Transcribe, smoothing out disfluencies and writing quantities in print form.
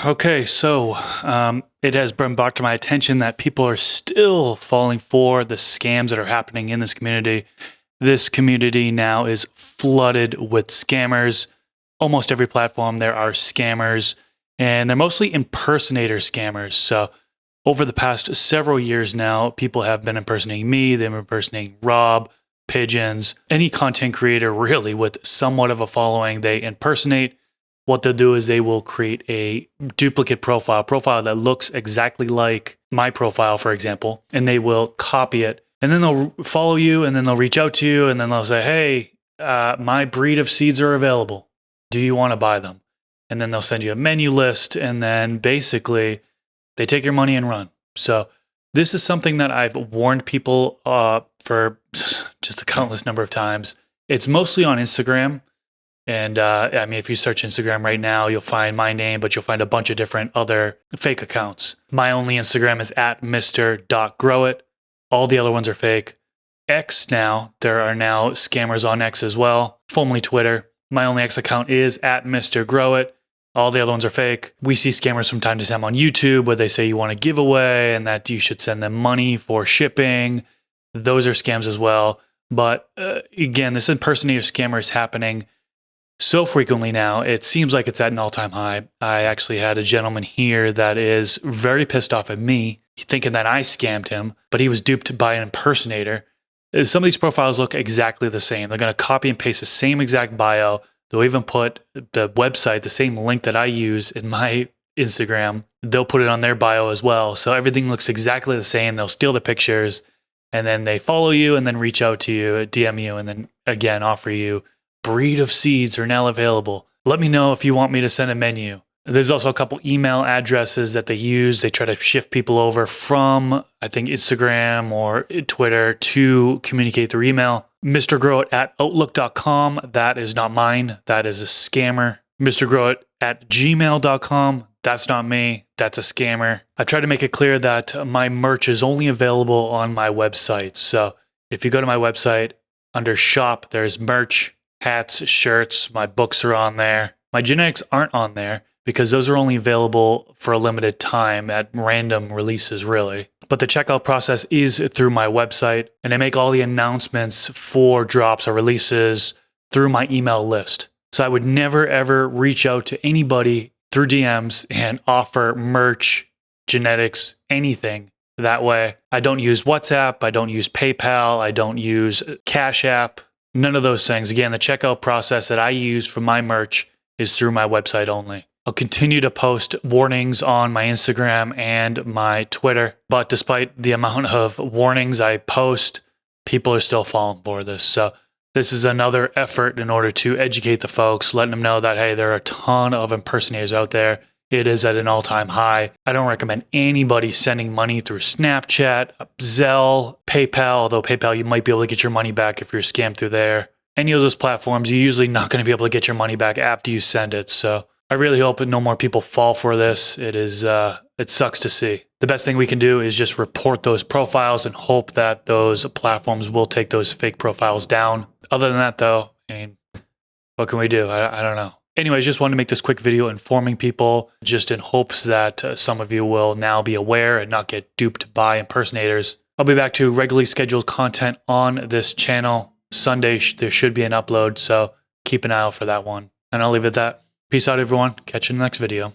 Okay, so it has been brought to my attention that people are still falling for the scams that are happening in this community. This community now is flooded with scammers. Almost every platform there are scammers, and they're mostly impersonator scammers. So over the past several years now, people have been impersonating me, they've been impersonating Rob, Pigeons, any content creator really with somewhat of a following. They impersonate. What they'll do is they will create a duplicate profile that looks exactly like my profile, for example, and they will copy it. And then they'll follow you, and then they'll reach out to you, and then they'll say, hey, my breed of seeds are available. Do you want to buy them? And then they'll send you a menu list, and then basically they take your money and run. So this is something that I've warned people for just a countless number of times. It's mostly on Instagram. And I mean, if you search Instagram right now, you'll find my name, but you'll find a bunch of different other fake accounts. My only Instagram is at Mr.Growit. All the other ones are fake. X now, there are now scammers on X as well, formerly Twitter. My only X account is at Mr.Growit. All the other ones are fake. We see scammers from time to time on YouTube where they say you want a giveaway and that you should send them money for shipping. Those are scams as well. But again, this impersonator scammer is happening so frequently now, it seems like it's at an all-time high. I actually had a gentleman here that is very pissed off at me, thinking that I scammed him, but he was duped by an impersonator. Some of these profiles look exactly the same. They're going to copy and paste the same exact bio. They'll even put the website, the same link that I use in my Instagram. They'll put it on their bio as well. So everything looks exactly the same. They'll steal the pictures, and then they follow you and then reach out to you, DM you, and then again offer you breed of seeds are now available. Let me know if you want me to send a menu. There's also a couple email addresses that they use. They try to shift people over from, I think, Instagram or Twitter to communicate through email. MrGrowit@outlook.com. That is not mine. That is a scammer. MrGrowit@gmail.com. That's not me. That's a scammer. I try to make it clear that my merch is only available on my website. So if you go to my website, under shop, there's merch. Hats, shirts, my books are on there. My genetics aren't on there because those are only available for a limited time at random releases, really. But the checkout process is through my website, and I make all the announcements for drops or releases through my email list. So I would never, ever reach out to anybody through DMs and offer merch, genetics, anything that way. I don't use WhatsApp. I don't use PayPal. I don't use Cash App. None of those things. Again, the checkout process that I use for my merch is through my website only. I'll continue to post warnings on my Instagram and my Twitter, but despite the amount of warnings I post, people are still falling for this. So this is another effort in order to educate the folks, letting them know that, hey, there are a ton of impersonators out there. It is at an all-time high. I don't recommend anybody sending money through Snapchat, Zelle, PayPal, although PayPal, you might be able to get your money back if you're scammed through there. Any of those platforms, you're usually not going to be able to get your money back after you send it. So I really hope that no more people fall for this. It sucks to see. The best thing we can do is just report those profiles and hope that those platforms will take those fake profiles down. Other than that, though, I mean, what can we do? I don't know. Anyways, just wanted to make this quick video informing people just in hopes that some of you will now be aware and not get duped by impersonators. I'll be back to regularly scheduled content on this channel. Sunday, there should be an upload, so keep an eye out for that one. And I'll leave it at that. Peace out, everyone. Catch you in the next video.